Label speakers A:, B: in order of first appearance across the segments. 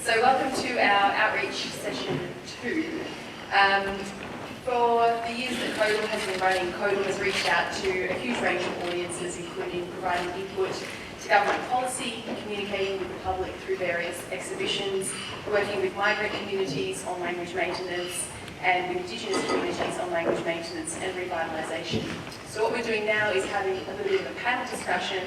A: So welcome to our outreach session 2. For the years that CoEDL has been running, CoEDL has reached out to a huge range of audiences, including providing input to government policy, communicating with the public through various exhibitions, working with migrant communities on language maintenance, and with Indigenous communities on language maintenance and revitalisation. So what we're doing now is having a little bit of a panel discussion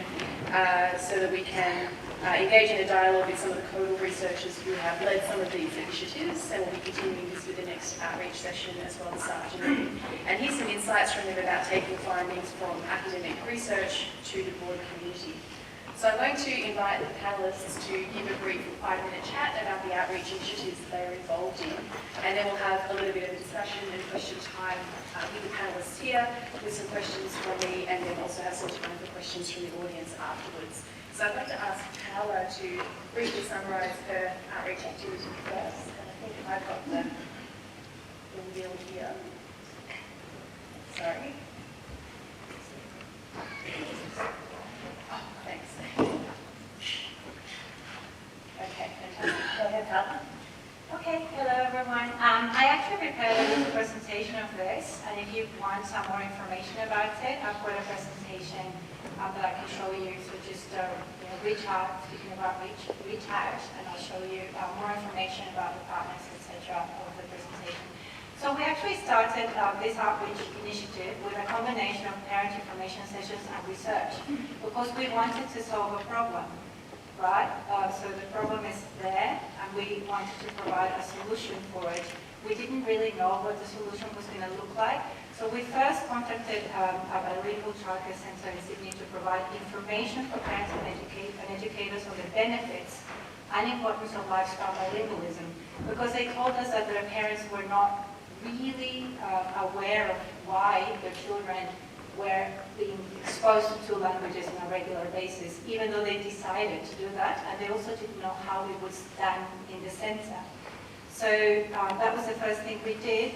A: so that we can engage in a dialogue with some of the CoEDL researchers who have led some of these initiatives, and we'll be continuing this with the next outreach session as well this afternoon. And here's some insights from them about taking findings from academic research to the broader community. So I'm going to invite the panelists to give a brief 5-minute chat about the outreach initiatives that they are involved in, and then we'll have a little bit of a discussion and question time with the panelists here, with some questions from me, and then also have some time for questions from the audience afterwards. So I'd like to ask Paola to briefly summarise her outreach activity first, and I think I've got the wheel here. Sorry. Oh, thanks. Okay, fantastic. Go ahead, Paola.
B: Okay, hello everyone. I actually prepared a little presentation of this, and if you want some more information about it, I've got a presentation that I can show you. So just reach out, speaking about reach out, and I'll show you more information about the partners, etc. of the presentation. So we actually started this outreach initiative with a combination of parent information sessions and research, because we wanted to solve a problem. Right? So the problem is there, and we wanted to provide a solution for it. We didn't really know what the solution was going to look like. So we first contacted a bilingual childcare centre in Sydney to provide information for parents and educators on the benefits and importance of lifestyle bilingualism, because they told us that their parents were not really aware of why their children were being exposed to 2 languages on a regular basis, even though they decided to do that, and they also didn't know how it would stand in the centre. So that was the first thing we did.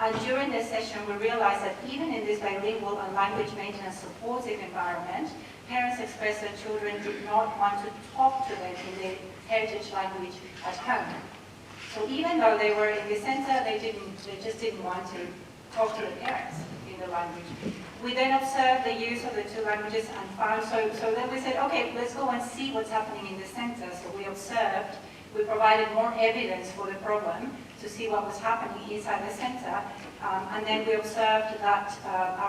B: And during this session, we realized that even in this bilingual and language maintenance supportive environment, parents expressed that children did not want to talk to them in their heritage language at home. So even though they were in the centre, they just didn't want to talk to the parents in the language. We then observed the use of the 2 languages and found, so then we said, okay, let's go and see what's happening in the centre. So we observed, we provided more evidence for the problem to see what was happening inside the centre, and then we observed that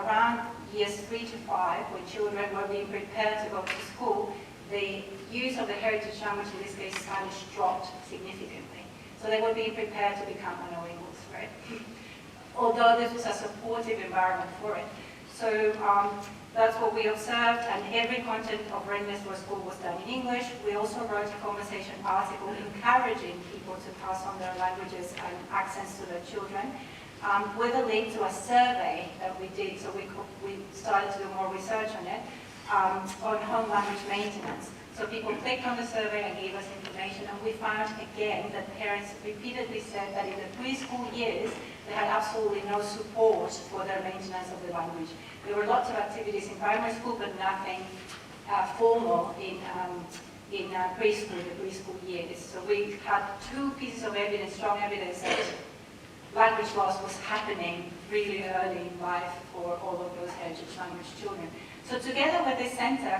B: around years 3 to 5, when children were being prepared to go to school, the use of the heritage language, in this case Spanish, dropped significantly. So they were being prepared to become monolinguals, right? Although this was a supportive environment for it. So that's what we observed, and every content of Readiness for School was done in English. We also wrote a conversation article encouraging people to pass on their languages and accents to their children, with a link to a survey that we did, so we started to do more research on it, on home language maintenance. So people clicked on the survey and gave us information, and we found again that parents repeatedly said that in the preschool years, they had absolutely no support for their maintenance of the language. There were lots of activities in primary school, but nothing formal in preschool, the preschool years. So we had 2 pieces of evidence, strong evidence, that language loss was happening really early in life for all of those heritage language children. So together with this centre,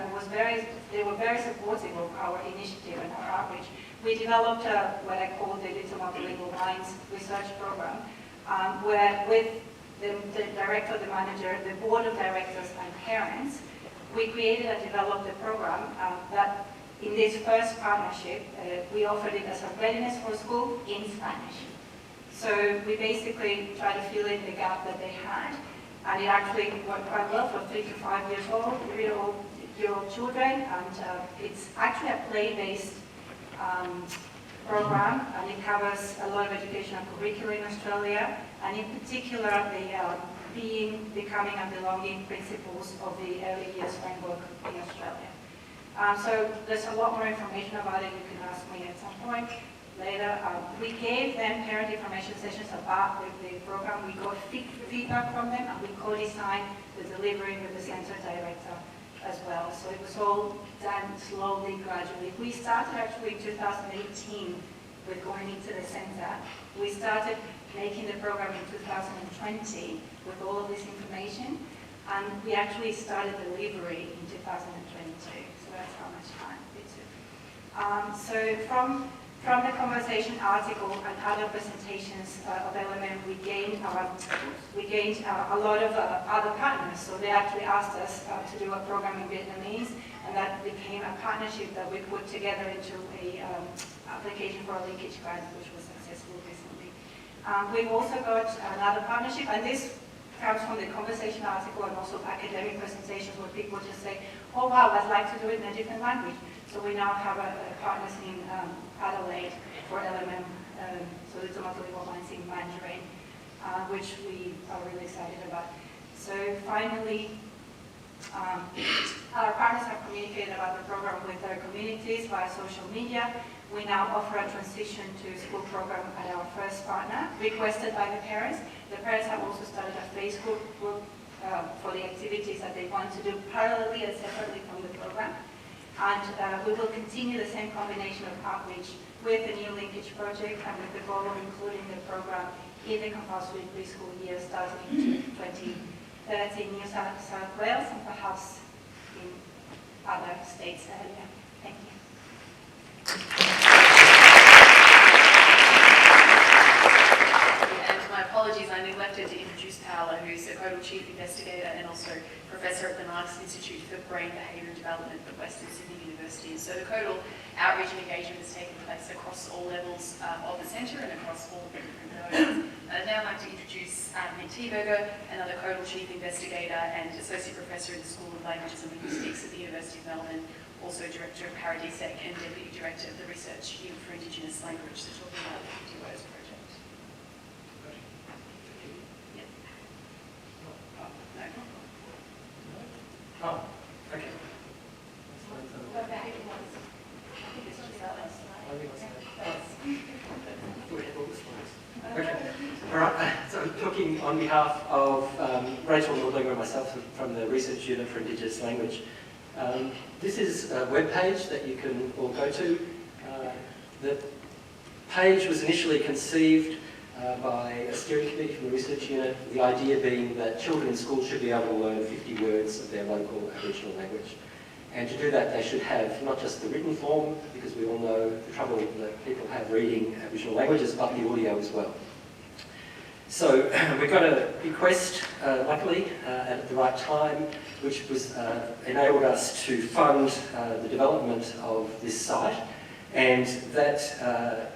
B: they were very supportive of our initiative and our outreach, we developed what I call the Little Multilingual Minds research program, where with the director, the manager, the board of directors and parents, we created and developed a program that in this first partnership, we offered it as a Readiness for School in Spanish. So we basically tried to fill in the gap that they had, and it actually worked quite well for 3 to 5 years old, 3-year-old children, and it's actually a play-based program, and it covers a lot of educational curricula in Australia, and in particular the becoming and belonging principles of the early years framework in Australia. So there's a lot more information about it. You can ask me at some point later. We gave them parent information sessions about the program. We got feedback from them, and we co-designed the delivery with the centre director as well. So it was all done slowly, gradually. We started actually in 2018 with going into the center. We started making the program in 2020 with all of this information, and we actually started delivery in 2022. So that's how much time it took. So from the conversation article and other presentations of LMM, we gained a lot of other partners. So they actually asked us to do a program in Vietnamese, and that became a partnership that we put together into a application for a linkage grant, which was successful recently. We've also got another partnership, and this comes from the conversation article and also academic presentations where people just say, oh wow, I'd like to do it in a different language. So we now have partners in Adelaide for LMM, so it's a multilingual minds in Mandarin, which we are really excited about. So finally, our partners have communicated about the program with their communities via social media. We now offer a transition to school program at our first partner, requested by the parents. The parents have also started a Facebook group for the activities that they want to do parallelly and separately from the program. And we will continue the same combination of outreach with the new linkage project and with the goal of including the program in the compulsory preschool year starting in 2030 in New South Wales and perhaps in other states earlier. Thank you.
A: And my apologies, I neglected to introduce Paola, who's a CoEDL Chief Investigator and also Professor at the Marks Institute for Brain Behaviour and Development at Western Sydney University. So the CoEDL outreach and engagement has taken place across all levels of the centre and across all the different modes. I'd now like to introduce Thieberger, another CoEDL Chief Investigator and Associate Professor in the School of Languages and Linguistics at the University of Melbourne, also Director of Paradisec and Deputy Director of the Research Unit for Indigenous Language, to talk about the 50 Words project. Yep. No.
C: Oh, okay. Okay. All right. So talking on behalf of Rachel Multilingual and myself from the Research Unit for Indigenous Language. This is a web page that you can all go to. The page was initially conceived by a steering committee from the research unit, the idea being that children in school should be able to learn 50 words of their local Aboriginal language. And to do that, they should have not just the written form, because we all know the trouble that people have reading Aboriginal languages, but the audio as well. So we got a request, luckily, at the right time, which was enabled us to fund the development of this site. And that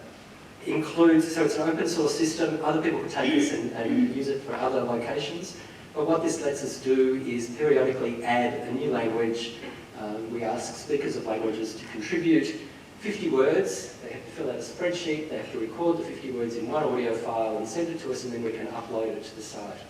C: includes, so it's an open source system, other people can take this and use it for other locations. But what this lets us do is periodically add a new language. We ask speakers of languages to contribute 50 words. They have to fill out a spreadsheet, they have to record the 50 words in one audio file and send it to us, and then we can upload it to the site.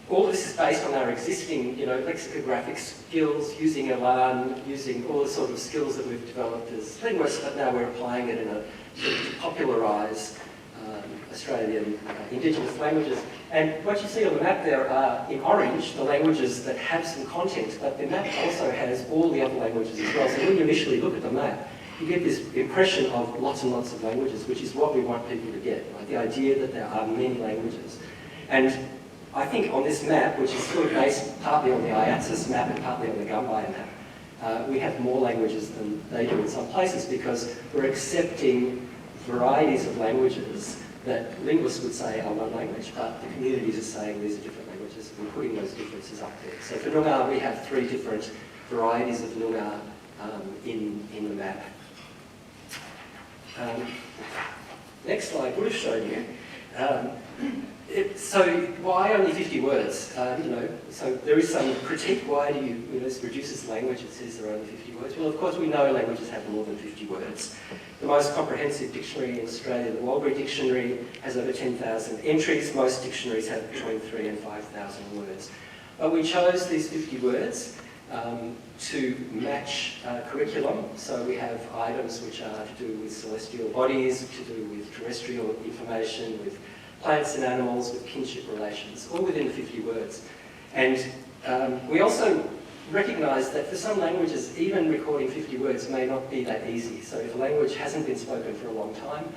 C: All of this is based on our existing, lexicographic skills, using Elan, using all the sort of skills that we've developed as linguists, but now we're applying it to popularise Australian Indigenous languages. And what you see on the map there are, in orange, the languages that have some content, but the map also has all the other languages as well. So when you initially look at the map, you get this impression of lots and lots of languages, which is what we want people to get, right? The idea that there are many languages. And I think on this map, which is sort of based partly on the IATSIS map and partly on the Gumbai map, we have more languages than they do in some places because we're accepting varieties of languages that linguists would say are one language, but the communities are saying these are different languages, and we're putting those differences up there. So for Noongar, we have 3 different varieties of Noongar in the map. Next slide would have shown you. So why only 50 words? So there is some critique. Why do this reduces language? It says there are only 50 words. Well, of course, we know languages have more than 50 words. The most comprehensive dictionary in Australia, the Walbury Dictionary, has over 10,000 entries. Most dictionaries have between 3,000 and 5,000 words. But we chose these 50 words to match curriculum. So we have items which are to do with celestial bodies, to do with terrestrial information, with plants and animals, with kinship relations, all within the 50 words. And we also recognise that for some languages, even recording 50 words may not be that easy. So if a language hasn't been spoken for a long time,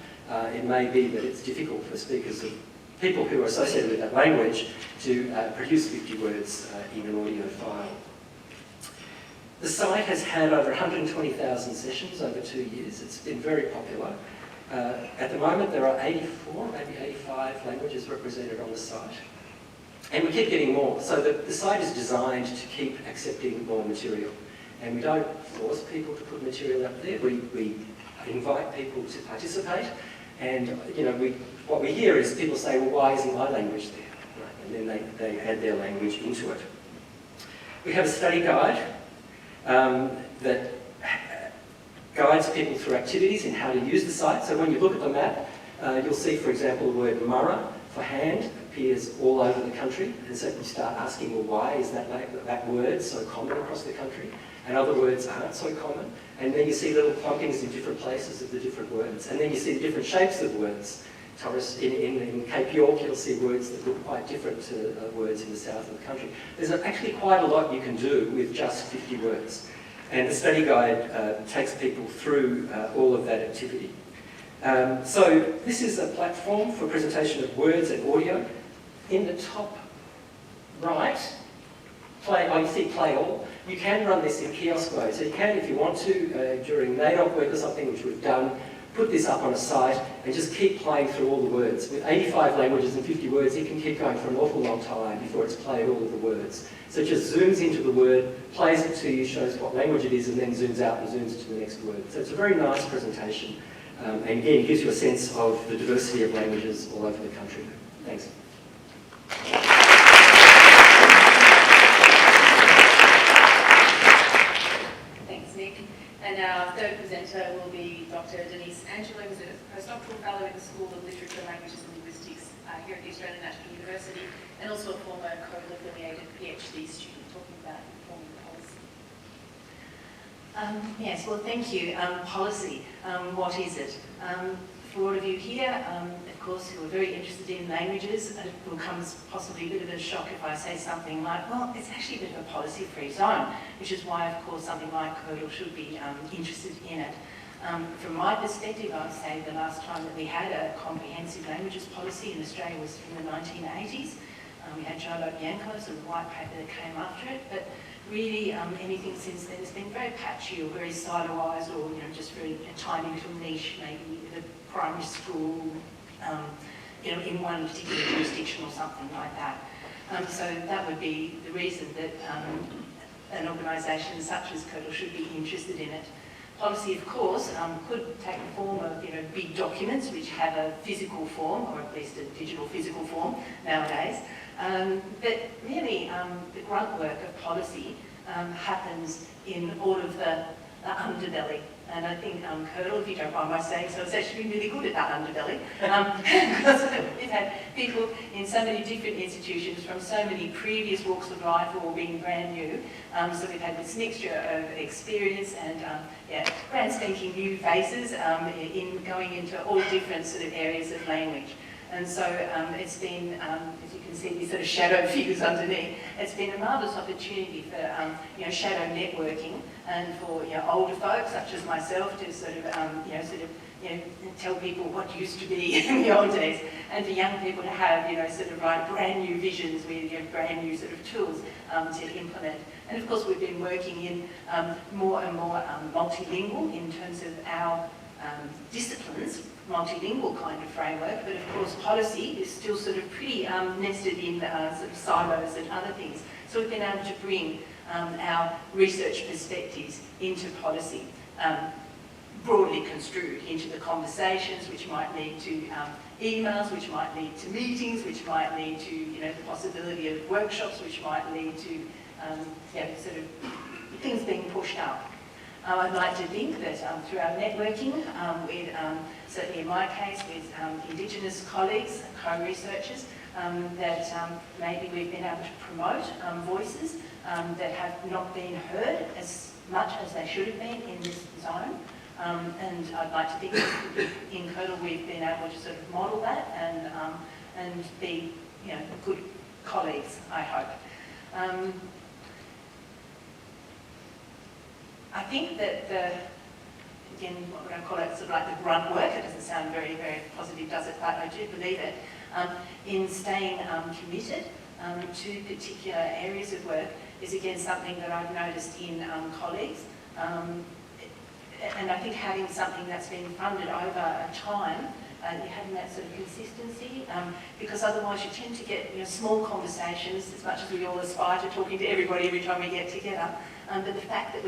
C: it may be that it's difficult for speakers of people who are associated with that language to produce 50 words in an audio file. The site has had over 120,000 sessions over 2 years. It's been very popular. At the moment, there are 84, maybe 85 languages represented on the site. And we keep getting more. So the site is designed to keep accepting more material. And we don't force people to put material up there. We invite people to participate. And what we hear is people say, well, why isn't my language there? Right? And then they add their language into it. We have a study guide that guides people through activities in how to use the site. So when you look at the map, you'll see, for example, the word murra for hand appears all over the country. And so you start asking, well, why is that word so common across the country? And other words aren't so common. And then you see little plumpings in different places of the different words. And then you see the different shapes of words. In Cape York, you'll see words that look quite different to words in the south of the country. There's actually quite a lot you can do with just 50 words. And the study guide takes people through all of that activity. So this is a platform for presentation of words and audio. In the top right, you see Play All. You can run this in kiosk mode. So you can, if you want to, during NAIDOC week or something, which we've done, put this up on a site and just keep playing through all the words. With 85 languages and 50 words, you can keep going for an awful long time before it's played all of the words. So it just zooms into the word, plays it to you, shows what language it is, and then zooms out and zooms to the next word. So it's a very nice presentation. And again, it gives you a sense of the diversity of languages all over the country. Thanks.
A: Thanks, Nick. And our third presenter will be Dr. Denise Angelo, who's a postdoctoral fellow in the School of Literature, Languages and Linguistics here at the Australian National University, and also a former CoEDL-affiliated PhD student talking about informing policy.
D: Yes, well, thank you. Policy, what is it? For all of you here, of course, who are very interested in languages, it will come as possibly a bit of a shock if I say something like, well, it's actually a bit of a policy-free zone, which is why, of course, something like CoEDL should be interested in it. From my perspective, I would say the last time that we had a comprehensive languages policy in Australia was in the 1980s. We had Joe Bianco's and the white paper that came after it, but really anything since then has been very patchy or very siloised, or just very a tiny little niche, maybe at a primary school, in one particular jurisdiction or something like that. So that would be the reason that an organisation such as CoEDL should be interested in it. Policy, of course, could take the form of big documents which have a physical form, or at least a digital physical form nowadays. But really, the grunt work of policy happens in all of the underbelly. And I think CoEDL, if you don't mind my saying so, it's actually been really good at that underbelly. Because we've had people in so many different institutions from so many previous walks of life, all being brand new. So we've had this mixture of experience and brand spanking new faces in going into all different sort of areas of language. And so it's been, as you can see, these sort of shadow figures underneath. It's been a marvellous opportunity for shadow networking, and for older folks such as myself to sort of tell people what used to be in the old days, and for young people to have sort of like brand new visions with brand new sort of tools to implement. And of course, we've been working in more and more multilingual in terms of our disciplines, multilingual kind of framework, but of course policy is still sort of pretty nested in sort of silos and other things. So we've been able to bring our research perspectives into policy, broadly construed into the conversations, which might lead to emails, which might lead to meetings, which might lead to the possibility of workshops, which might lead to sort of things being pushed up. I'd like to think that through our networking, with certainly in my case with Indigenous colleagues, co-researchers, that maybe we've been able to promote voices that have not been heard as much as they should have been in this zone. And I'd like to think that in CoEDL we've been able to sort of model that and be good colleagues, I hope. I think that again, what would I call it, sort of like the grunt work, it doesn't sound very, very positive, does it? But I do believe it, in staying committed to particular areas of work is again something that I've noticed in colleagues. And I think having something that's been funded over time, having that sort of consistency, because otherwise you tend to get small conversations, as much as we all aspire to talking to everybody every time we get together. But the fact that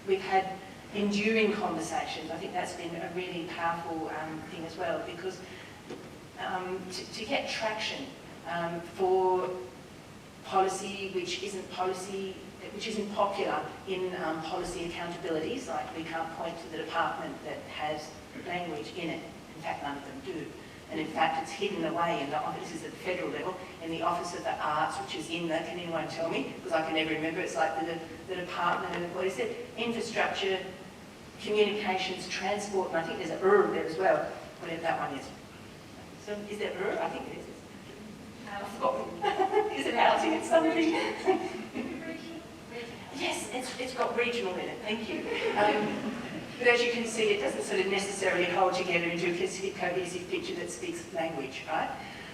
D: we've had enduring conversations, I think that's been a really powerful thing as well, because to get traction for policy which isn't popular in policy accountabilities, like we can't point to the department that has language in it. In fact, none of them do. And in fact, it's hidden away in the offices at the federal level, in the Office of the Arts, which is in the, can anyone tell me? Because I can never remember. It's like the Department of, what is it? Infrastructure, Communications, Transport, and I think there's an there as well, whatever that one is. So is there I think it is. I forgot. Is it housing? It's something. Yes, it's got regional in it, thank you. But as you can see, it doesn't sort of necessarily hold together into a cohesive picture that speaks language, right?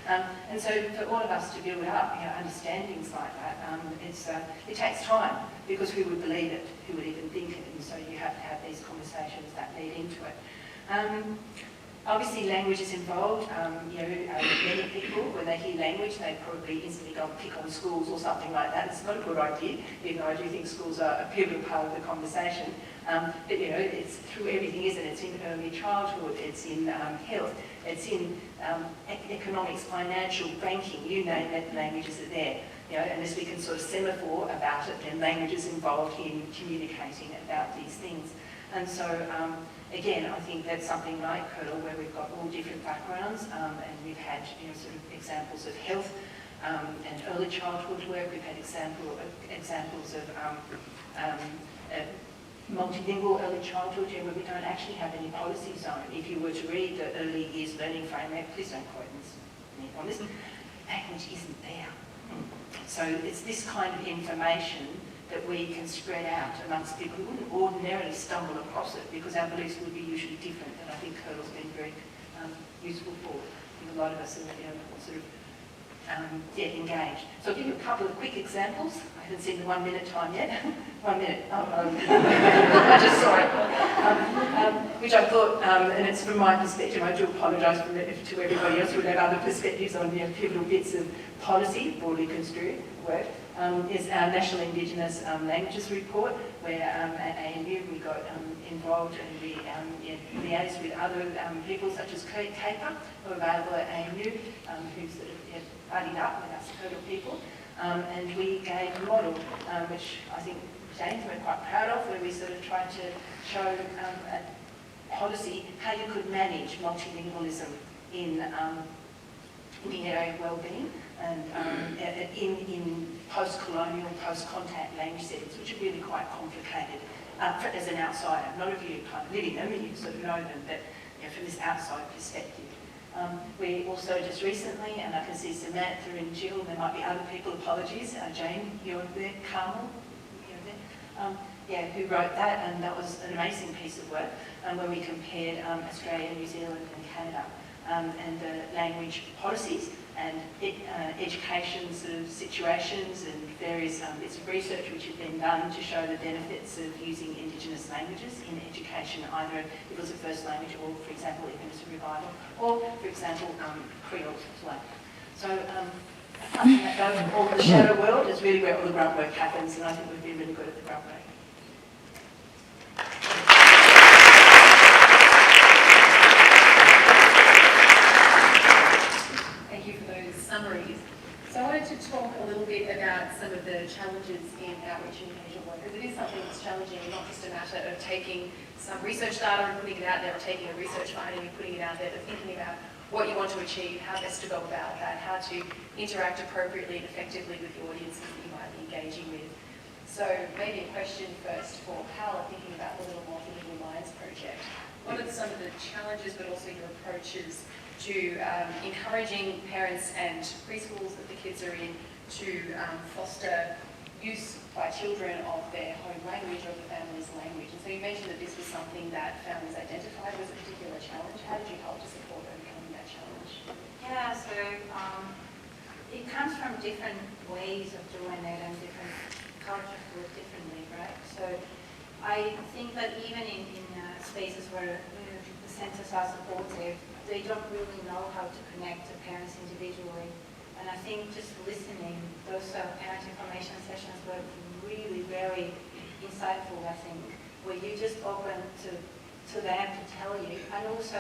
D: And so for all of us to build up understandings like that, it takes time, because who would believe it? Who would even think it? And so you have to have these conversations that lead into it. Obviously, language is involved. Many people, when they hear language, they probably instantly go and pick on schools or something like that. It's not a good idea, even though I do think schools are a pivotal part of the conversation. But it's through everything, isn't it? It's in early childhood, it's in health, it's in economics, financial, banking, you name it, languages are there. Unless we can sort of semaphore about it, then language is involved in communicating about these things. And so, again, I think that's something like CoEDL, where we've got all different backgrounds, and we've had sort of examples of health and early childhood work. We've had examples of multilingual early childhood, where we don't actually have any policy zone. If you were to read the early years learning framework, please don't quote me on this, language isn't there. So it's this kind of information that we can spread out amongst people who wouldn't ordinarily stumble across it, because our beliefs would be usually different, and I think CoEDL's been very useful for. I think a lot of us are sort of engaged. So I'll give you a couple of quick examples. I haven't seen the 1 minute time yet. 1 minute. I just saw it. Which I thought, and it's from my perspective, I do apologise to everybody else who would have other perspectives on pivotal bits of policy, broadly construed work, is our National Indigenous Languages Report, where at ANU we got involved and we liaised with other people such as CAPA, who are available at ANU, who sort of buddied up with us CoEDL people, and we gave a model, which I think James we're quite proud of, where we sort of tried to show a policy how you could manage multilingualism in the area of wellbeing and in post-colonial, post-contact language settings, which are really quite complicated as an outsider. None of you kind of live in them and you sort of know them, but from this outside perspective. We also just recently, and I can see Samantha and Jill, there might be other people, apologies, Jane, you're there, Carmel, you're there, who wrote that, and that was an amazing piece of work where we compared Australia, New Zealand and Canada and the language policies and education sort of situations and various bits of research which have been done to show the benefits of using Indigenous languages in education, either if it was a first language or, for example, even as a revival, or, for example, Creole as well. So, apart from that, though, all the shadow world is really where all the grunt work happens, and I think we've been really good at the grunt work.
A: Summaries. So I wanted to talk a little bit about some of the challenges in outreach and engagement work, because it is something that's challenging, not just a matter of taking some research data and putting it out there, or taking a research finding and putting it out there, but thinking about what you want to achieve, how best to go about that, how to interact appropriately and effectively with the audiences that you might be engaging with. So maybe a question first for Paola, thinking about the Little Multilingual Minds project. What are some of the challenges, but also your approaches to encouraging parents and preschools that the kids are in to foster use by children of their home language or the family's language. And so you mentioned that this was something that families identified was a particular challenge. How did you help to support overcoming that challenge?
B: Yeah, so it comes from different ways of doing it and different cultures do it differently, right? So I think that even in spaces where the centres are supportive, they don't really know how to connect to parents individually. And I think just listening, those parent information sessions were really very insightful, I think, where you just open to them to tell you. And also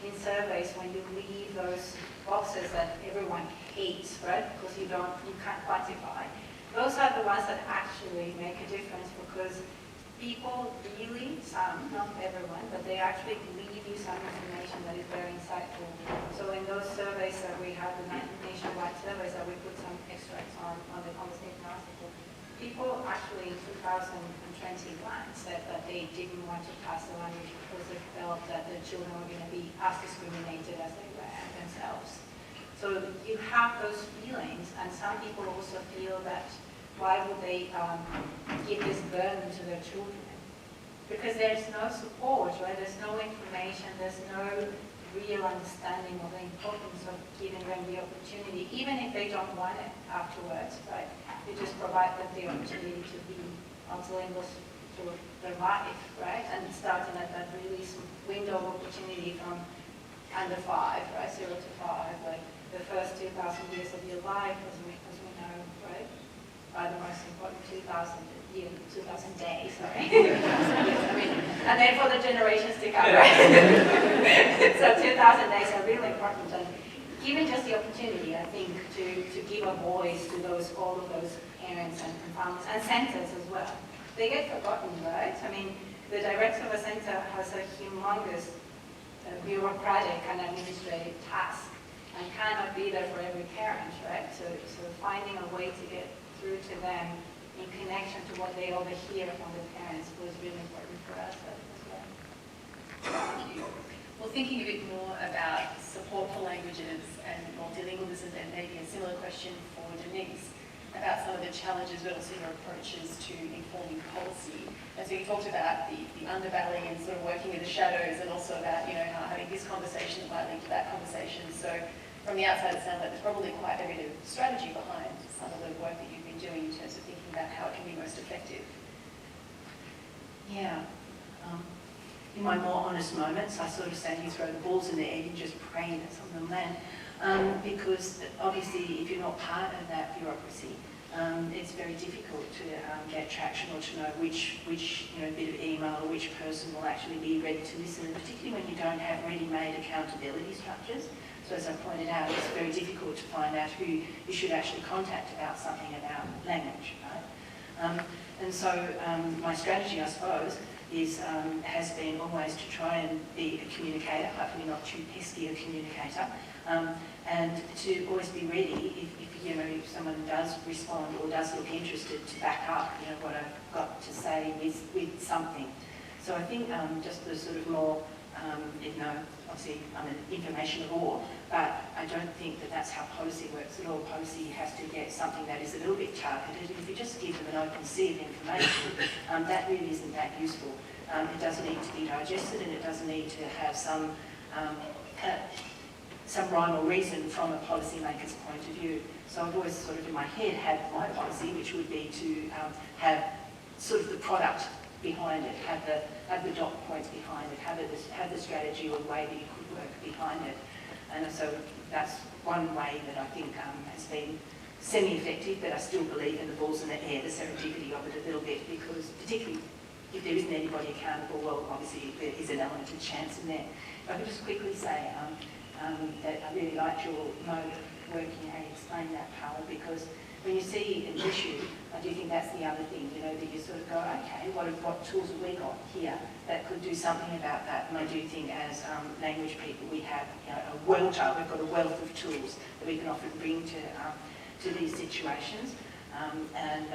B: in surveys, when you leave those boxes that everyone hates, right, because you can't quantify, those are the ones that actually make a difference, because people really, some, not everyone, but they actually leave you some information that is very insightful. So in those surveys that we have, the nationwide surveys that we put some extracts on the state article, people actually in 2021 said that they didn't want to pass the language because they felt that the children were going to be as discriminated as they were themselves. So you have those feelings, and some people also feel that why would they give this burden to their children? Because there's no support, right? There's no information, there's no real understanding of the importance of giving them the opportunity, even if they don't want it afterwards, right? You just provide them the opportunity to be multilingual through their life, right? And starting at that really window of opportunity from under 5, right? 0 to 5, like the first 2,000 years of your life, as we know, right? Are the most important 2,000 days, sorry. And then for the generations to come, right? So 2,000 days are really important, and given just the opportunity, I think, to give a voice to all of those parents and families and centres as well. They get forgotten, right? I mean, the director of a centre has a humongous bureaucratic and administrative task and cannot be there for every parent, right? So finding a way to get through to them in connection to what they overhear from the parents was really important for us as well.
A: Thank you. Well, thinking a bit more about support for languages and multilingualism, and maybe a similar question for Denise about some of the challenges but also your approaches to informing policy. And so you talked about the underbelly and sort of working in the shadows, and also about, you know, how having this conversation might lead to that conversation. So from the outside, it sounds like there's probably quite a bit of strategy behind some of the work that you've been doing in terms of thinking about how it can be most effective.
D: Yeah. In my more honest moments, I sort of say you throw the balls in the air and just pray that some of them land. Because obviously, if you're not part of that bureaucracy, it's very difficult to get traction or to know which bit of email or which person will actually be ready to listen, and particularly when you don't have ready-made accountability structures. So as I pointed out, it's very difficult to find out who you should actually contact about something about language, right? And so my strategy, I suppose, has been always to try and be a communicator, hopefully not too pesky a communicator, and to always be ready if someone does respond or does look interested, to back up what I've got to say with something. So I think just the sort of more, obviously I'm an information war, but I don't think that that's how policy works at all. Policy has to get something that is a little bit targeted. If you just give them an open sea of information, that really isn't that useful. It does need to be digested, and it does need to have some rhyme or reason from a policymaker's point of view. So I've always sort of in my head had my policy, which would be to have sort of the product behind it, have the dot points behind it, have the strategy or the way that you could work behind it. And so that's one way that I think has been semi-effective, but I still believe in the balls in the air, the serendipity of it a little bit, because particularly if there isn't anybody accountable, well, obviously there is an element of chance in there. If I could just quickly say that I really liked your mode of working, how you explained that, Paola, because when you see an issue, I do think that's the other thing, that you sort of go, okay, what tools have we got here that could do something about that? And I do think as language people, we have we've got a wealth of tools that we can often bring to these situations, and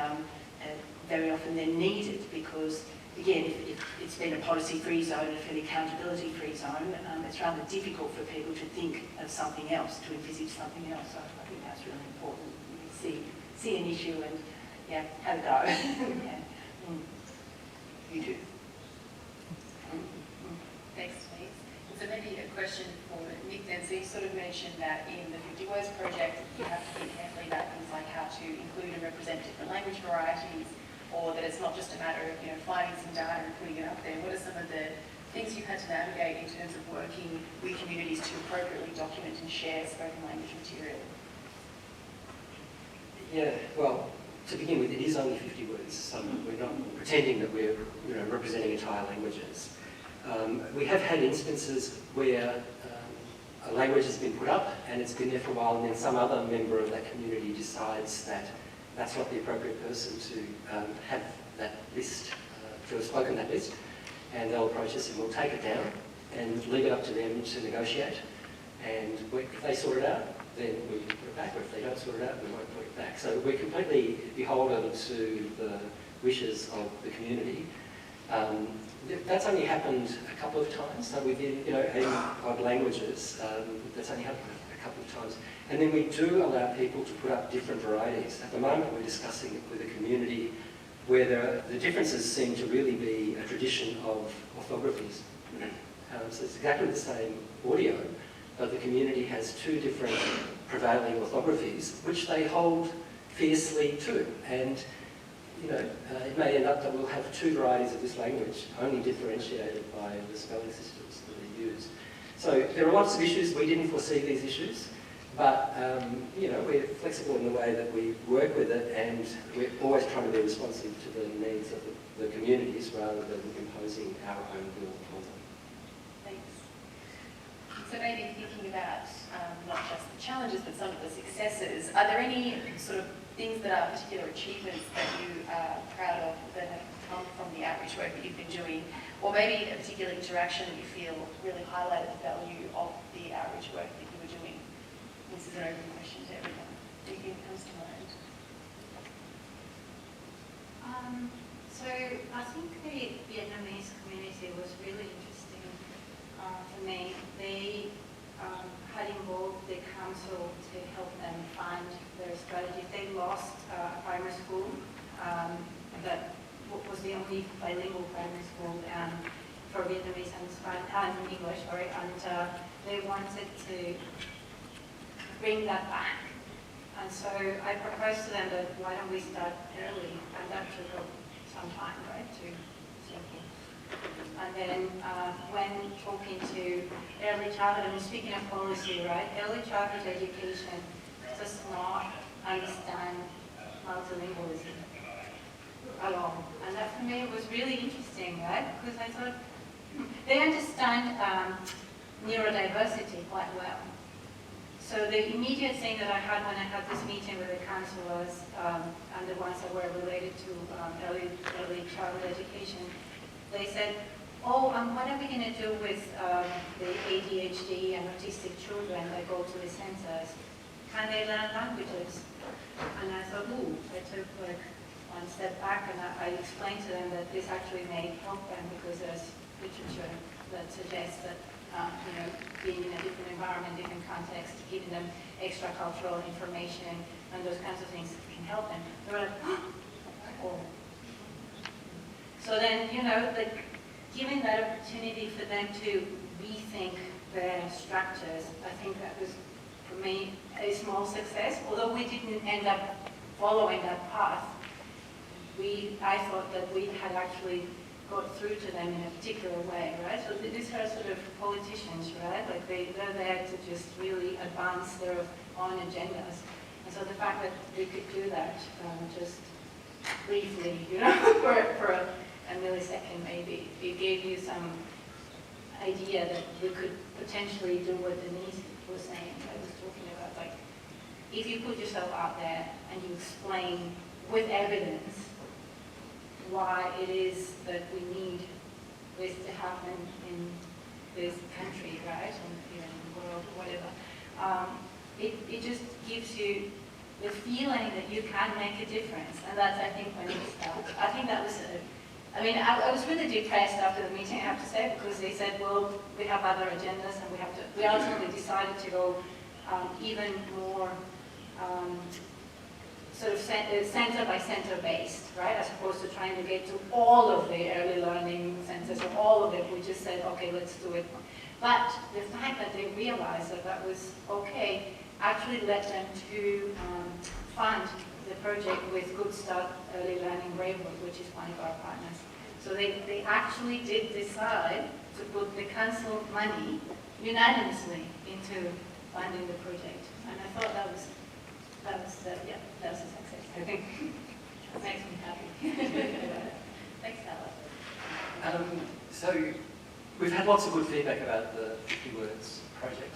D: very often they're needed because, again, if it's been a policy-free zone, an accountability-free zone, it's rather difficult for people to think of something else, to envisage something else. So I think that's really important. see an issue and, yeah, have a go. Yeah. You do.
A: Thanks, Denise. So maybe a question for Nick then. So you sort of mentioned that in the 50 Words project, you have to think carefully about things like how to include and represent different language varieties, or that it's not just a matter of, you know, finding some data and putting it up there. What are some of the things you've had to navigate in terms of working with communities to appropriately document and share spoken language material?
C: Yeah, well, to begin with, it is only 50 words. We're not pretending that we're, you know, representing entire languages. We have had instances where a language has been put up and it's been there for a while, and then some other member of that community decides that that's not the appropriate person to have that list, to have spoken that list, and they'll approach us and we'll take it down and leave it up to them to negotiate. And if they sort it out, then we can put it back, or if they don't sort it out, we won't put it back. So we're completely beholden to the wishes of the community. That's only happened a couple of times. So within, you know, 80-odd languages, that's only happened a couple of times. And then we do allow people to put up different varieties. At the moment, we're discussing it with a community where the differences seem to really be a tradition of orthographies. So it's exactly the same audio, but the community has two different prevailing orthographies, which they hold fiercely to. And you know, it may end up that we'll have two varieties of this language, only differentiated by the spelling systems that are used. So there are lots of issues. We didn't foresee these issues, but you know, we're flexible in the way that we work with it, and we're always trying to be responsive to the needs of the communities rather than imposing our own will on them.
A: Thanks. So maybe thinking about not just the challenges, but some of the successes, are there any sort of things that are particular achievements that you are proud of that have come from the outreach work that you've been doing, or maybe a particular interaction that you feel really highlighted the value of the outreach work that you were doing? This is an open question to everyone. Anything that comes to mind?
B: So I think the Vietnamese community was really interesting for me. They had involved the council to help them find their strategy. They lost a primary school that was the only bilingual primary school for Vietnamese and English, and they wanted to bring that back. And so I proposed to them that why don't we start early, and that took some time, right, to simple. And then when talking to early childhood, and speaking of policy, right, early childhood education does not understand multilingualism at all. And that for me was really interesting, right, because I thought, they understand neurodiversity quite well. So the immediate thing that I had when I had this meeting with the councillors and the ones that were related to early childhood education, they said, oh, what are we going to do with the ADHD and autistic children that go to the centers? Can they learn languages? And I thought, ooh, I took like one step back and I explained to them that this actually may help them because there's literature that suggests that you know, being in a different environment, different context, giving them extra cultural information and those kinds of things can help them. They were like, oh. So then, you know, like, giving that opportunity for them to rethink their structures, I think that was, for me, a small success. Although we didn't end up following that path, I thought that we had actually got through to them in a particular way, right? So these are sort of politicians, right? Like they're there to just really advance their own agendas. And so the fact that they could do that just briefly, you know, for a millisecond maybe, it gave you some idea that we could potentially do what Denise was saying. I was talking about, like, if you put yourself out there and you explain with evidence why it is that we need this to happen in this country, right, and you know, the world, whatever. It just gives you the feeling that you can make a difference, and that's, I think, when it starts. I think that was, I mean, I was really depressed after the meeting, I have to say, because they said, well, we have other agendas, and we ultimately decided to go even more center by center based, right? As opposed to trying to get to all of the early learning centers or all of it. We just said, okay, let's do it. But the fact that they realized that that was okay actually led them to fund the project with Good Start Early Learning Railroad, which is one of our partners. So they actually did decide to put the council money unanimously into funding the project. And I thought that was a success, I think. That makes me happy. Thanks, Paola.
C: So we've had lots of good feedback about the 50 Words project.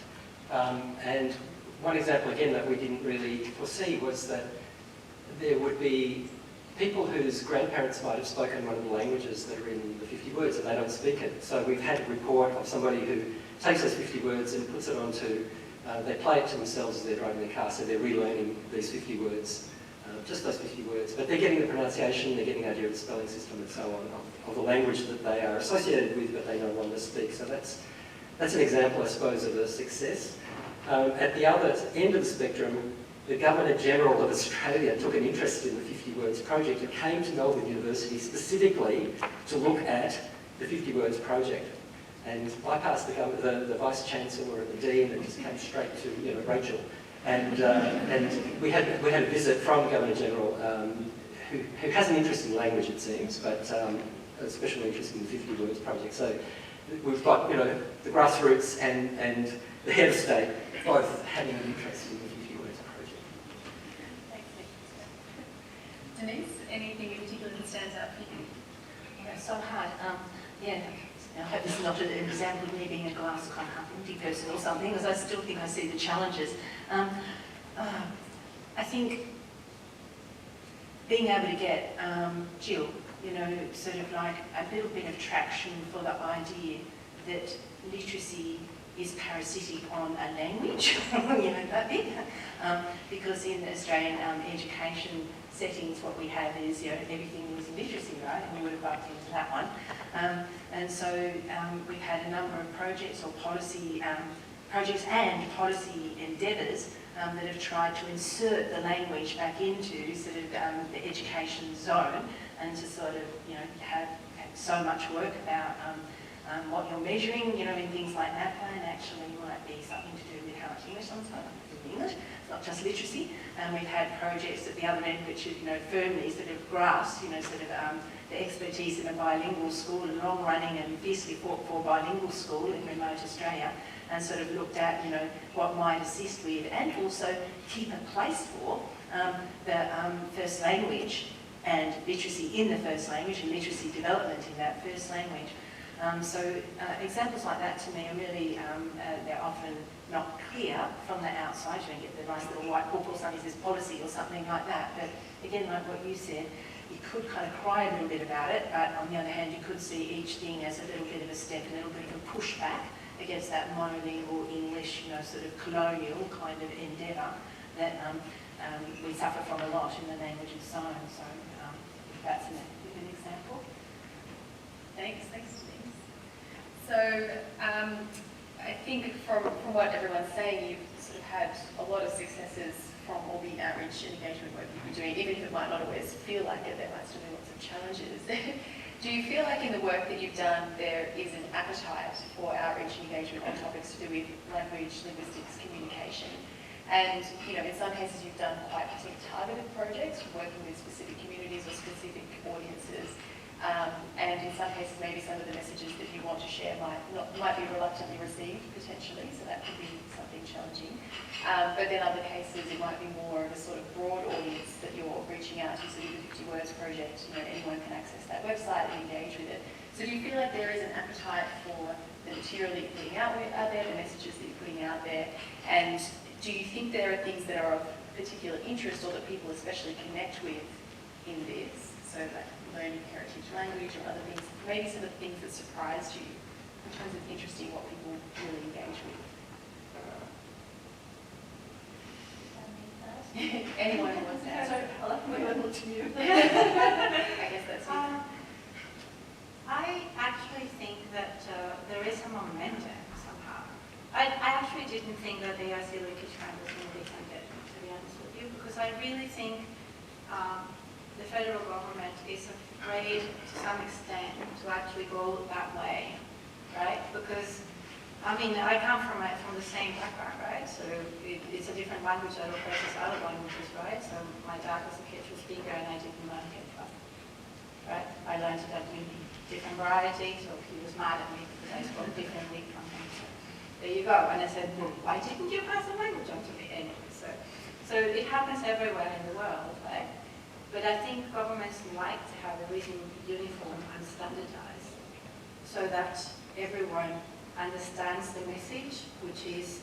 C: And one example, again, that we didn't really foresee was that there would be people whose grandparents might have spoken one of the languages that are in the 50 Words and they don't speak it. So we've had a report of somebody who takes those 50 words and puts it onto, they play it to themselves as they're driving their car, so they're relearning these 50 words, just those 50 words. But they're getting the pronunciation, they're getting the idea of the spelling system and so on, of the language that they are associated with but they no longer speak. So that's an example, I suppose, of a success. At the other end of the spectrum, the Governor-General of Australia took an interest in the 50 Words project and came to Melbourne University specifically to look at the 50 Words project and bypassed the Vice-Chancellor and the Dean and just came straight to Rachel. And we had a visit from Governor-General who has an interest in language, it seems, but a special interest in the 50 Words project. So we've got the grassroots and the head of state both having an interest in the 50 Words project.
A: Thanks, Nick. Denise, anything in particular that stands out for you?
D: Yeah, so hard. I hope this is not an example of me being a glass kind of empty person or something, because I still think I see the challenges. I think being able to get Jill, sort of like a little bit of traction for the idea that literacy is parasitic on a language, that bit. Because in Australian education settings, what we have is, everything is literacy, right? And we would have bumped into that one. And so we've had a number of projects or policy projects and policy endeavours that have tried to insert the language back into sort of the education zone and to sort of, have so much work about what you're measuring, in things like NAPA, and actually might be something to do with how much English someone's in English. It's not just literacy. And we've had projects at the other end which have, firmly sort of grasped, the expertise in a bilingual school, a long-running and fiercely fought for bilingual school in remote Australia, and sort of looked at, what might assist with, and also keep a place for the first language and literacy in the first language and literacy development in that first language. So examples like that to me are really, they're often not clear from the outside. You don't get the nice little white book or something that says policy or something like that. But again, like what you said, you could kind of cry a little bit about it, but on the other hand, you could see each thing as a little bit of a step, a little bit of a pushback against that monolingual English, sort of colonial kind of endeavour that we suffer from a lot in the language of science. So that's an example.
A: Thanks, Denise. So I think from what everyone's saying, you've sort of had a lot of successes from all the outreach and engagement work you've been doing, even if it might not always feel like it, there might still be lots of challenges. Do you feel like in the work that you've done, there is an appetite for outreach and engagement on topics to do with language, linguistics, communication? And, in some cases you've done quite sort of targeted projects, working with specific communities or specific audiences. And in some cases, maybe some of the messages that you want to share might be reluctantly received, potentially, so that could be something challenging. But then other cases, it might be more of a sort of broad audience that you're reaching out to, so the 50 Words project, anyone can access that website and engage with it. So do you feel like there is an appetite for the material that you're putting out there, the messages that you're putting out there? And do you think there are things that are of particular interest or that people especially connect with in this? So like learning heritage language or other things, maybe some of the things that surprised you in terms of interesting what people really engage with. Anyone who wants to answer?
B: Paola, we will look to you.
A: I guess that's it.
B: I actually think that there is a momentum somehow. I actually didn't think that the ARC Linkage Grant was going to be funded, to be honest with you, because I really think federal government is afraid to some extent to actually go that way, right? Because, I mean, I come from the same background, right? So it's a different language that oppresses other languages, right? So my dad was a Quechua speaker and I didn't learn Quechua, right? I learned it at uni, different variety, so he was mad at me because I spoke differently from him. So there you go. And I said, well, why didn't you pass the language on to me anyway? So it happens everywhere in the world, right? But I think governments like to have everything uniform and standardized so that everyone understands the message, which is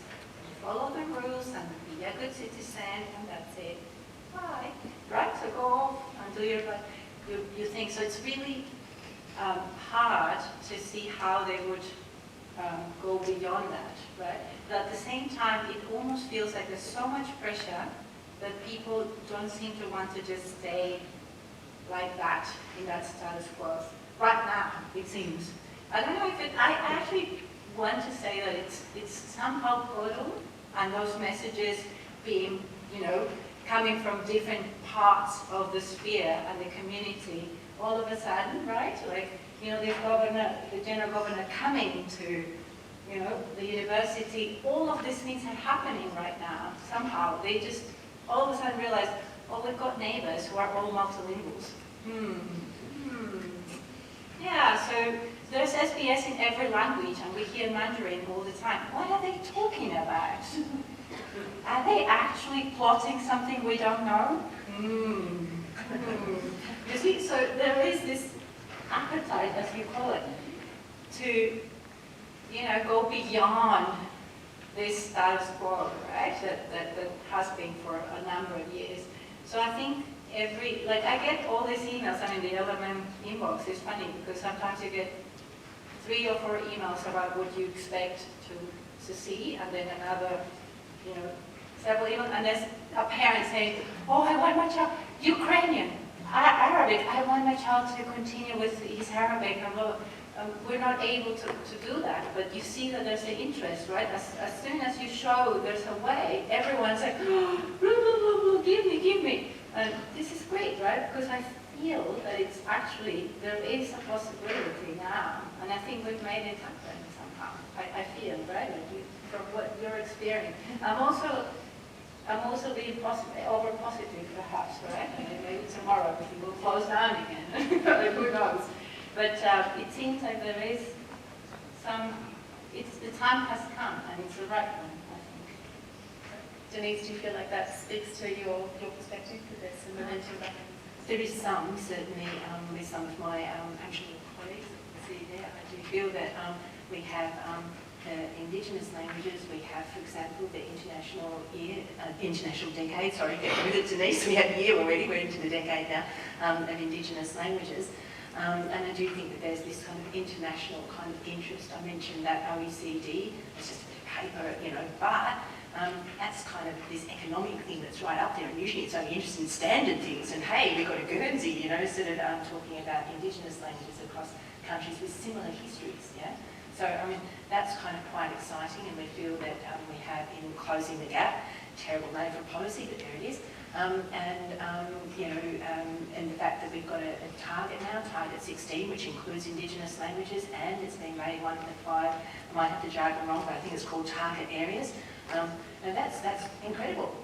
B: follow the rules and be a good citizen, and that's it. Bye. Right? So go off and do your thing. So it's really hard to see how they would go beyond that, right? But at the same time, it almost feels like there's so much pressure that people don't seem to want to just stay like that, in that status quo. Right now, it seems. I don't know if I actually want to say that it's somehow CoEDL and those messages being, coming from different parts of the sphere and the community all of a sudden, right? Like, the general governor coming to, the university, all of these things are happening right now. Somehow, they just all of a sudden realize, oh, we've got neighbors who are all multilinguals. Yeah, so there's SBS in every language, and we hear Mandarin all the time. What are they talking about? Are they actually plotting something we don't know? You see, so there is this appetite, as you call it, to, go beyond this status quo, right, that has been for a number of years. So I think I get all these emails, I mean, the LMM inbox is funny because sometimes you get 3 or 4 emails about what you expect to see, and then another, several emails, and there's a parent saying, oh, I want my child, Ukrainian, Arabic, I want my child to continue with his Arabic, and blah, blah. We're not able to do that, but you see that there's an interest, right? As soon as you show there's a way, everyone's like, oh, blah, blah, blah, blah, give me. And this is great, right? Because I feel that it's actually, there is a possibility now, and I think we've made it happen somehow. I feel, right? Like from what you're experiencing. I'm also being over positive, perhaps, right? Maybe tomorrow everything will close down again. Who knows? But it seems like there is the time has come, and it's the right one, I think.
A: Denise, do you feel like that speaks to your perspective? Because there's some momentum back in?
D: There is some, certainly, with some of my Angelo colleagues that see there. I do feel that we have Indigenous languages. We have, for example, the International Decade, sorry, get with it, Denise. We have a year already, we're into the decade now, of Indigenous languages. And I do think that there's this kind of international kind of interest. I mentioned that OECD, it's just a bit of paper, but that's kind of this economic thing that's right up there. And usually it's only interested in standard things. And hey, we've got a Guernsey, sort of talking about Indigenous languages across countries with similar histories, yeah? So, I mean, that's kind of quite exciting, and we feel that we have in Closing the Gap, terrible name for policy, but there it is. And the fact that we've got a target now, target 16, which includes Indigenous languages, and it's been made one of the 5, I might have the jargon wrong, but I think it's called target areas. And that's incredible.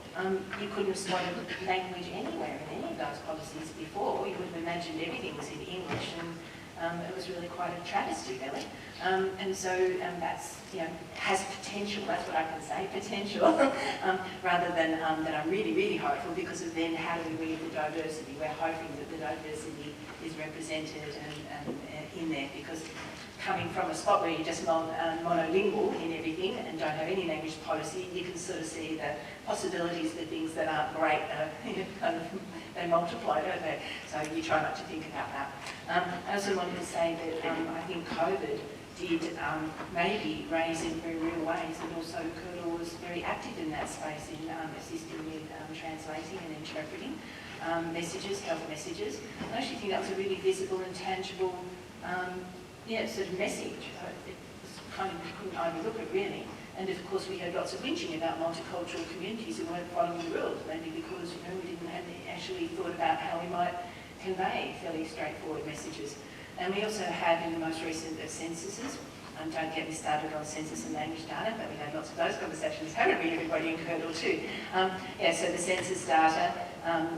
D: You couldn't have spotted language anywhere in any of those policies before. You would have imagined everything was in English, and it was really quite a travesty, really. And so that's, has potential, that's what I can say, potential, rather than that I'm really, really hopeful, because of then how do we read the diversity? We're hoping that the diversity is represented and in there, because coming from a spot where you're just monolingual in everything and don't have any language policy, you can sort of see the possibilities for things that aren't great, kind of, they multiply, don't they? So you try not to think about that. I also wanted to say that I think COVID did maybe raise in very real ways, and also CoEDL was very active in that space in assisting with translating and interpreting messages, health messages. I actually think that was a really visible and tangible sort of message. It was kind of, you couldn't overlook it really. And of course we had lots of whinging about multicultural communities who weren't following the rules, maybe because we didn't have actually thought about how we might convey fairly straightforward messages. And we also have in the most recent of censuses, don't get me started on census and language data, but we had lots of those conversations, haven't we, everybody in CoEDL too? Yeah, so the census data,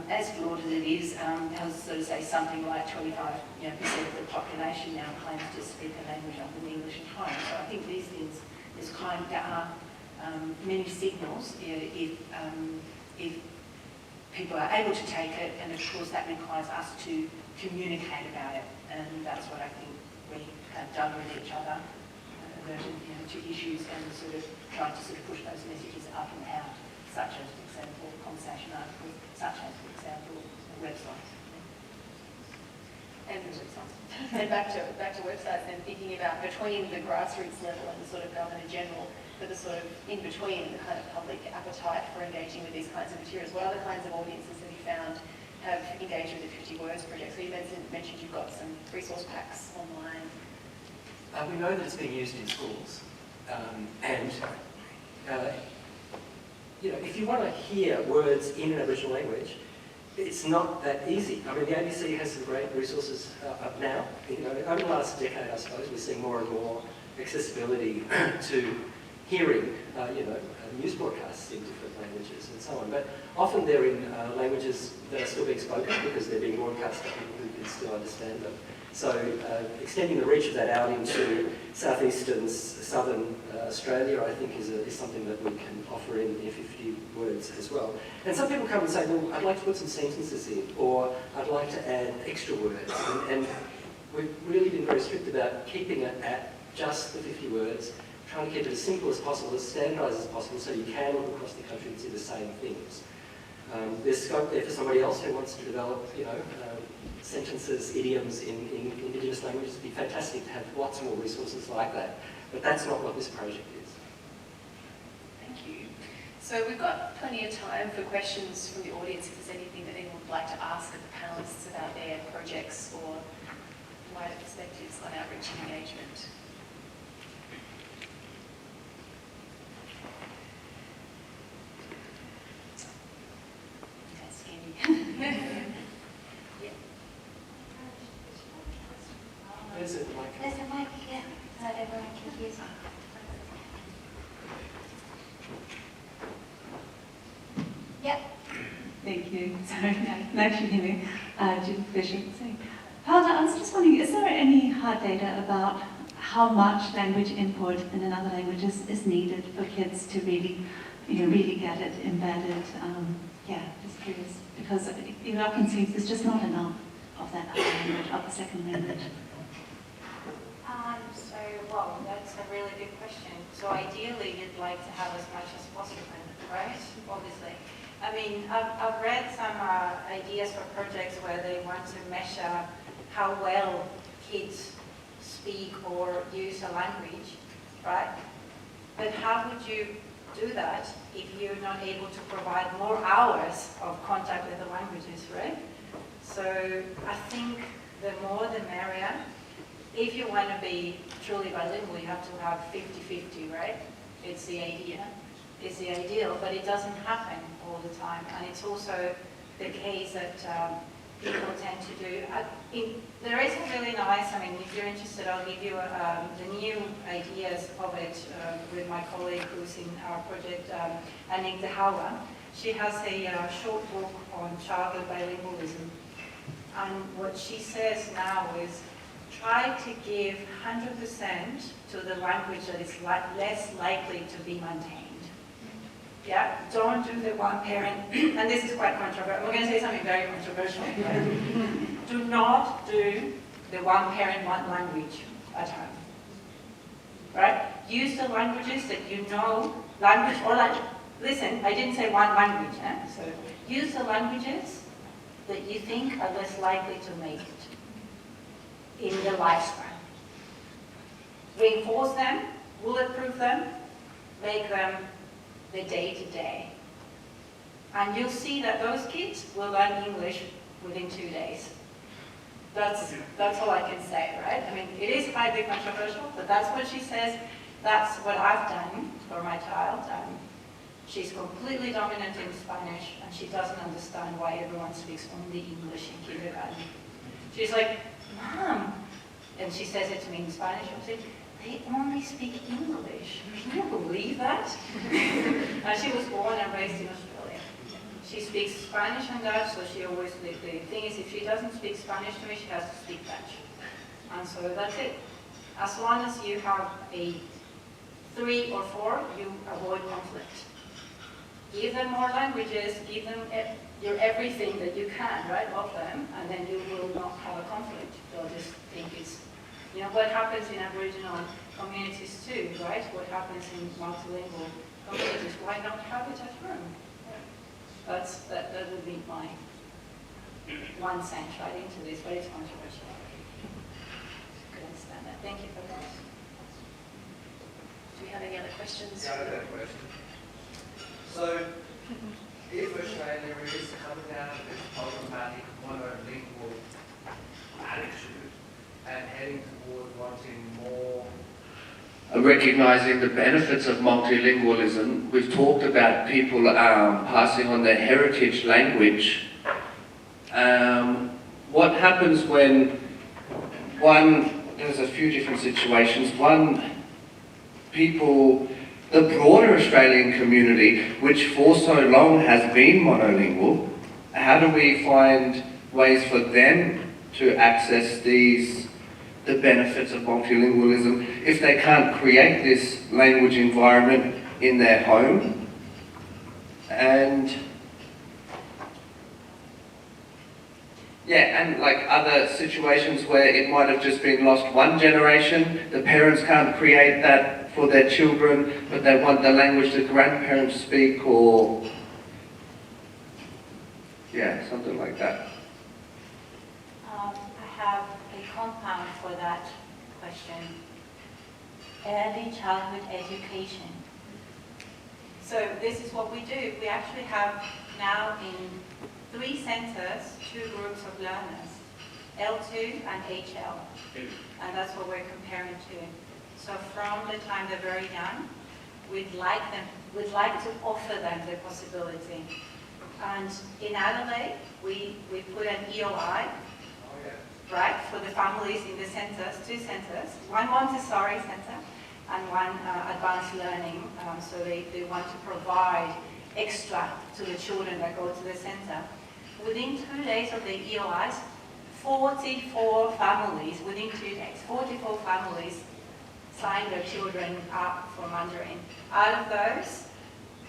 D: as flawed as it is, I'll sort of say something like 25% of the population now claims to speak a language other than English at home. So I think these things, there are many signals if people are able to take it, and of course that requires us to communicate about it, and that's what I think we have done with each other, averted to issues and sort of tried to sort of push those messages up and out, such as, for example, conversation articles, such as, for example, websites.
A: And back to websites and thinking about between the grassroots level and the sort of government in general, but the sort of in between, the kind of public appetite for engaging with these kinds of materials. What other kinds of audiences have you found have engaged with the 50 Words project? So you mentioned you've got some resource packs online.
C: We know that it's being used in schools, if you want to hear words in an Aboriginal language, it's not that easy. I mean, the ABC has some great resources up now. Over the last decade, I suppose, we're seeing more and more accessibility to hearing, news broadcasts in different languages and so on. But often they're in languages that are still being spoken because they're being broadcast to people who can still understand them. So extending the reach of that out into southeastern, southern Australia, I think, is something that we can offer in 50 Words as well. And some people come and say, well, I'd like to put some sentences in, or I'd like to add extra words. And we've really been very strict about keeping it at just the 50 words, trying to keep it as simple as possible, as standardised as possible, so you can look across the country and see the same things. There's scope there for somebody else who wants to develop, sentences, idioms in Indigenous languages. It'd be fantastic to have lots more resources like that. But that's not what this project is.
A: Thank you. So we've got plenty of time for questions from the audience if there's anything that anyone would like to ask of the panellists about their projects or wider perspectives on outreach and engagement. That's scary.
C: There's a mic.
E: There's a mic, yeah, so that everyone can hear. Yep.
F: Thank you. Sorry, no, you hear me. Jim Fisher. Paola, I was just wondering, is there any hard data about how much language input in another language is needed for kids to really, really get it embedded? Just curious, because it often seems there's just not enough of that other language, of the second language.
B: That's a really good question. So ideally, you'd like to have as much as possible, right? Obviously. I mean, I've read some ideas for projects where they want to measure how well kids speak or use a language, right? But how would you do that if you're not able to provide more hours of contact with the languages, right? So I think the more the merrier. If you want to be truly bilingual, you have to have 50-50, right? It's the idea. It's the ideal, but it doesn't happen all the time. And it's also the case that people tend to do. There is a really nice, if you're interested, I'll give you the new ideas of it with my colleague who's in our project, Angelo. She has a short book on childhood bilingualism. And what she says now is, try to give 100% to the language that is less likely to be maintained. Yeah, don't do the one parent, and this is quite controversial. I'm going to say something very controversial. Right? Do not do the one parent, one language at home. Right? Use the languages that you know, listen, I didn't say one language, so use the languages that you think are less likely to make it in the lifespan. Reinforce them, bulletproof them, make them the day-to-day. And you'll see that those kids will learn English within 2 days. That's all I can say, right? It is highly controversial, but that's what she says. That's what I've done for my child. She's completely dominant in Spanish, and she doesn't understand why everyone speaks only English in kindergarten. She's like, Mom, and she says it to me in Spanish, I say, they only speak English. Can you believe that? And she was born and raised in Australia. She speaks Spanish and Dutch, so she always, the thing is, if she doesn't speak Spanish to me, she has to speak Dutch. And so that's it. As long as you have a 3 or 4, you avoid conflict. Give them more languages, give them your everything that you can, right, of them, and then you will not have a conflict. They'll just think it's, you know, what happens in Aboriginal communities too, right? What happens in multilingual communities? Why not have it at home? That would be my 1 cent right into this, but it's controversial. I could understand that. Thank you for that.
A: Do we have any other questions?
G: Yeah, I have a question. So, if Australia is coming down to this problematic monolingual attitude and heading towards wanting more,
H: recognising the benefits of multilingualism, we've talked about people passing on their heritage language. What happens when there's a few different situations. The broader Australian community, which for so long has been monolingual, how do we find ways for them to access the benefits of multilingualism if they can't create this language environment in their home? And like other situations where it might have just been lost one generation, the parents can't create that for their children, but they want the language the grandparents speak, or something like that.
B: I have a compound for that question. Early childhood education. So this is what we do. We actually have now in 3 centres 2 groups of learners, L2 and HL, and that's what we're comparing to. So from the time they're very young, we'd like to offer them the possibility. And in Adelaide, we put an EOI, right, for the families in the centres, 2 centres, one Montessori centre and one advanced learning. So they want to provide extra to the children that go to the centre. Within 2 days of the EOIs, 44 families, within 2 days, 44 families signed their children up for Mandarin. Out of those,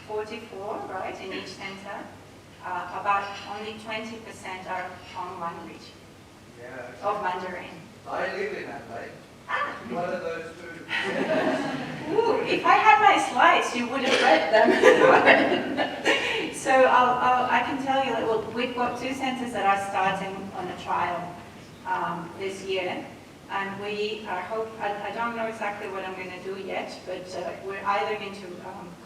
B: 44, right, in each centre, about only 20% are on language of Mandarin.
G: I live in Adelaide. What are those 2?
B: Ooh, if I had my slides, you would have read them. So I can tell you that we've got 2 centres that are starting on a trial this year. And we I don't know exactly what I'm going to do yet, but we're either going to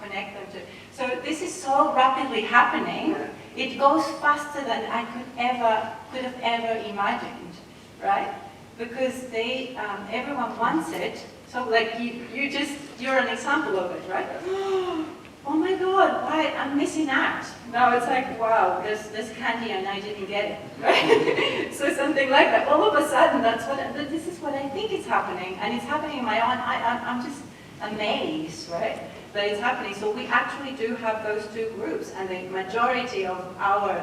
B: connect them to. So this is so rapidly happening, it goes faster than I could have ever imagined, right? Because everyone wants it. So like you're an example of it, right? Oh my God, I'm missing out. Now it's like, wow, there's candy and I didn't get it, right? So something like that. All of a sudden, this is what I think is happening, and it's happening in my own. I'm just amazed, right, that it's happening. So we actually do have those 2 groups, and the majority of our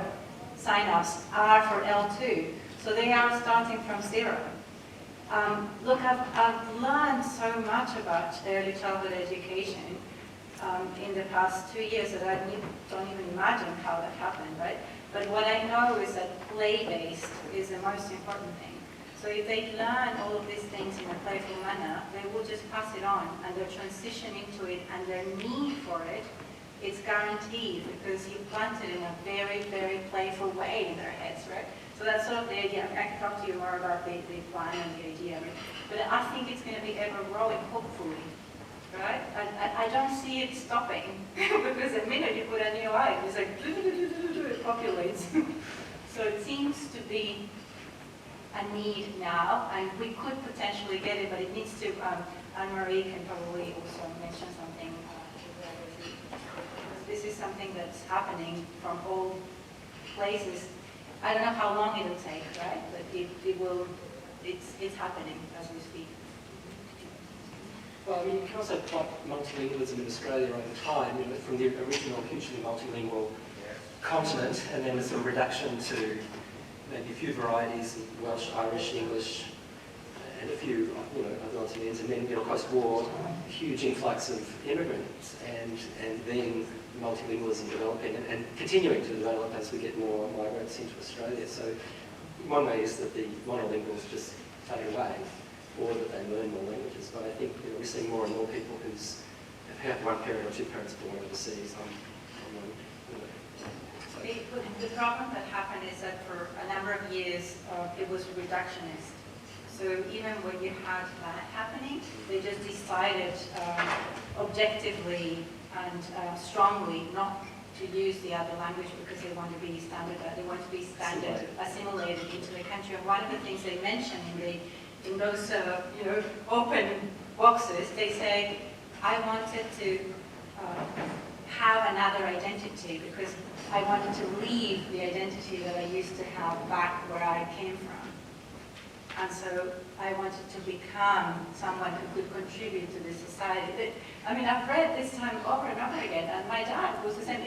B: sign-ups are for L2. So they are starting from 0. Look, I've learned so much about early childhood education in the past 2 years that I don't even imagine how that happened, right? But what I know is that play-based is the most important thing. So if they learn all of these things in a playful manner, they will just pass it on, and their transition into it and their need for it, it's guaranteed because you plant it in a very, very playful way in their heads, right? So that's sort of the idea. I can talk to you more about the plan and the idea, but I think it's going to be ever growing, hopefully. Right? I don't see it stopping because the minute you put a new eye, it's like it populates. So it seems to be a need now, and we could potentially get it, but it needs to. Anne-Marie can probably also mention something. this is something that's happening from all places. I don't know how long it'll take, right? But it's happening as we speak.
C: Well, I mean, you can also plot multilingualism in Australia over time, you know, from the original hugely multilingual continent, and then there's a reduction to maybe a few varieties of Welsh, Irish, English, and a few, you know, other Australians, and then, you know, post-war, a huge influx of immigrants, and then multilingualism developing and continuing to develop as we get more migrants into Australia. So one way is that the monolinguals just fade away, or that they learn more languages. But I think, you know, we're seeing more and more people who have had one parent or two parents born overseas.
B: The problem that happened is that for a number of years, it was reductionist. So even when you had that happening, they just decided objectively and strongly not to use the other language because they want to be standard, assimilated into the country. And one of the things they mentioned in those open boxes, they say, I wanted to have another identity because I wanted to leave the identity that I used to have back where I came from. And so I wanted to become someone who could contribute to the society. I mean, I've read this time over and over again, and my dad was the same.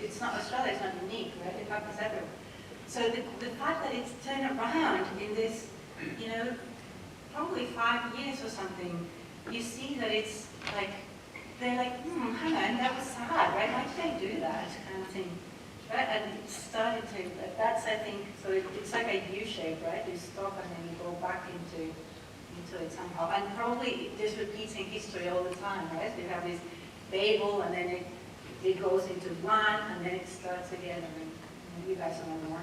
B: It's not Australia, it's not unique, right? It happens everywhere. So the fact that it's turned around in this, you know, probably 5 years or something, you see that it's like, they're like, hang on, that was sad, right? Why did I do that kind of thing? Right? And it started to, that's, I think, so it's like a U-shape, right? You stop and then you go back into it somehow. And probably this repeats in history all the time, right? You have this Babel, and then it goes into one, and then it starts again. I mean, you guys know more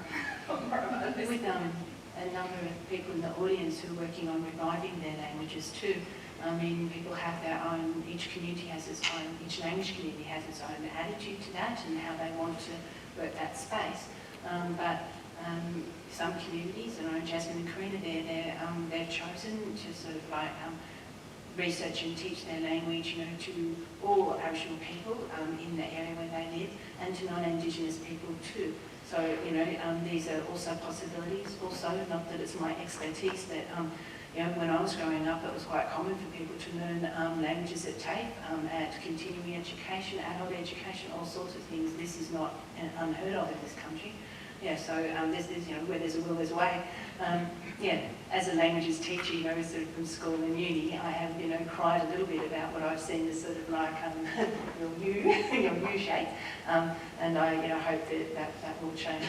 B: about this.
D: With a number of people in the audience who are working on reviving their languages too. I mean, people have their own, each community has its own, each language community has its own attitude to that and how they want to work that space. But some communities, I know Jasmine and Karina, they've chosen to sort of like research and teach their language, you know, to all Aboriginal people in the area where they live, and to non-Indigenous people too. So, you know, these are also possibilities. Also, not that it's my expertise, but you know, when I was growing up, it was quite common for people to learn languages at TAFE, at continuing education, adult education, all sorts of things. This is not unheard of in this country. Yeah, so this is, you know, where there's a will, there's a way. Yeah, as a languages teacher, you know, sort of from school and uni, I have, you know, cried a little bit about what I've seen as sort of like your U shape, and I, you know, hope that will change.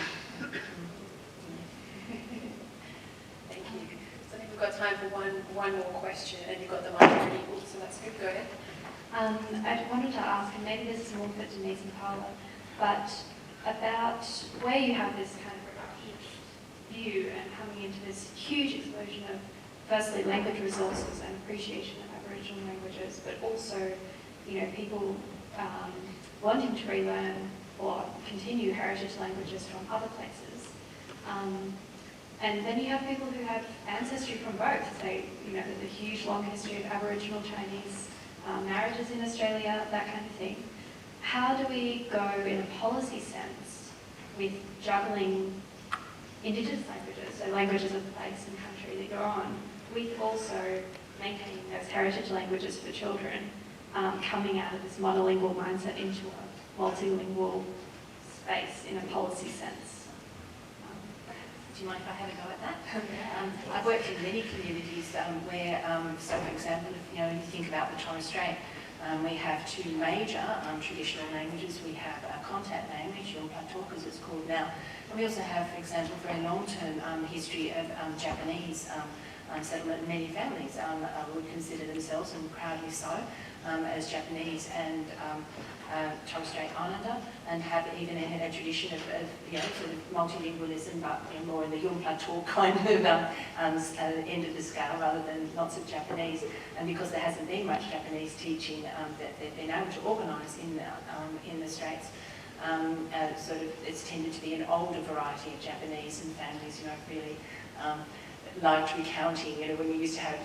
A: Thank you. So I think we've got time for one more question, and you've got the mic ready, so that's good. Go ahead.
E: I wanted to ask, and maybe this is more for Denise and Paola, but about where you have this kind of reductionist view and coming into this huge explosion of, firstly, language resources and appreciation of Aboriginal languages, but also, you know, people wanting to relearn or continue heritage languages from other places. And then you have people who have ancestry from both. Say, you know, the huge long history of Aboriginal Chinese marriages in Australia, that kind of thing. How do we go in a policy sense with juggling Indigenous languages, so languages of place and country that go on, with also maintaining those heritage languages for children, coming out of this monolingual mindset into a multilingual space in a policy sense?
D: Do you mind if I have a go at that? I've worked in many communities where, so for example, if, you know, you think about the Torres Strait, we have two major traditional languages. We have a contact language, Yonpa as it's called now. And we also have, for example, a very long-term history of Japanese settlement. Many families would consider themselves, and proudly so, as Japanese and Torres Strait Islander, and have even a tradition of you know, sort of multilingualism, but you know, more in the Yonpa talk kind of end of the scale rather than lots of Japanese. And because there hasn't been much Japanese teaching that they've been able to organise in the Straits, sort of it's tended to be an older variety of Japanese, and families, you know, really liked recounting, when we used to have,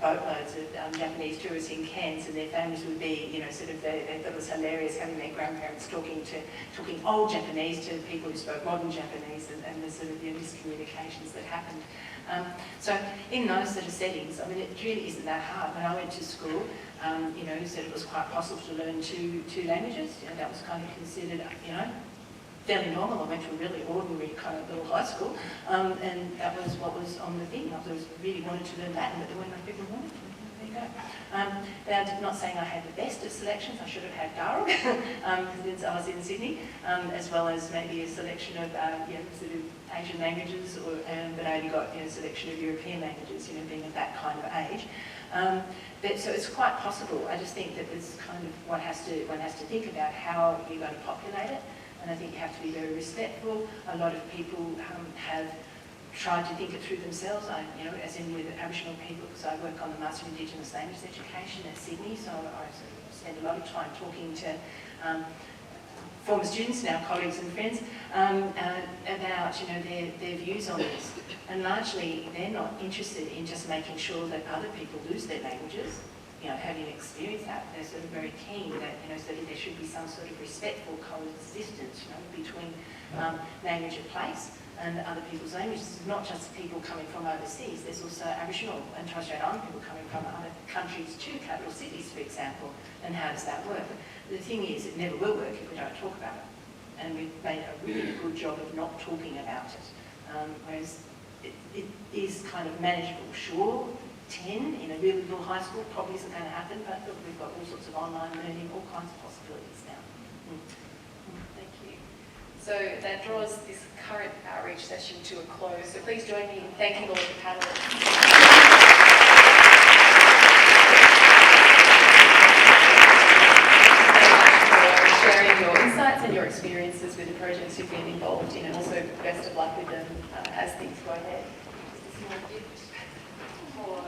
D: boatloads of Japanese tourists in Cairns, and their families would be, sort of, they thought it was hilarious having their grandparents talking old Japanese to people who spoke modern Japanese, and the sort of miscommunications that happened. So in those sort of settings, I mean, it really isn't that hard. When I went to school, said it was quite possible to learn two languages. That was kind of considered, fairly normal. I went to a really ordinary kind of little high school, and that was what was on the thing. I really wanted to learn Latin, but there weren't enough people who wanted to. There you go. Now, not saying I had the best of selections. I should have had Darug, because I was in Sydney, as well as maybe a selection of sort of Asian languages, but I only got a selection of European languages, being at that kind of age. So it's quite possible. I just think that it's kind of one has to think about how you're going to populate it. And I think you have to be very respectful. A lot of people have tried to think it through themselves, as in with Aboriginal people, because I work on the Master of Indigenous Language Education at Sydney, so I sort of spend a lot of time talking to former students, now colleagues and friends, about their views on this. And largely, they're not interested in just making sure that other people lose their languages. Having experienced that, they're sort of very keen that, so that there should be some sort of respectful coexistence, between language of place and other people's languages. It's not just people coming from overseas, there's also Aboriginal and Torres Strait Islander people coming from other countries to capital cities, for example. And how does that work? The thing is, it never will work if we don't talk about it. And we've made a really good job of not talking about it. Whereas it is kind of manageable. Sure, 10 in a really little high school probably isn't going to happen, but look, we've got all sorts of online learning, all kinds of possibilities now.
A: Thank you. So that draws this current outreach session to a close. So please join me in thanking all of the panelists. Sharing your insights and your experiences with the projects you've been involved in, and also best of luck with them as things go ahead. Just a small gift for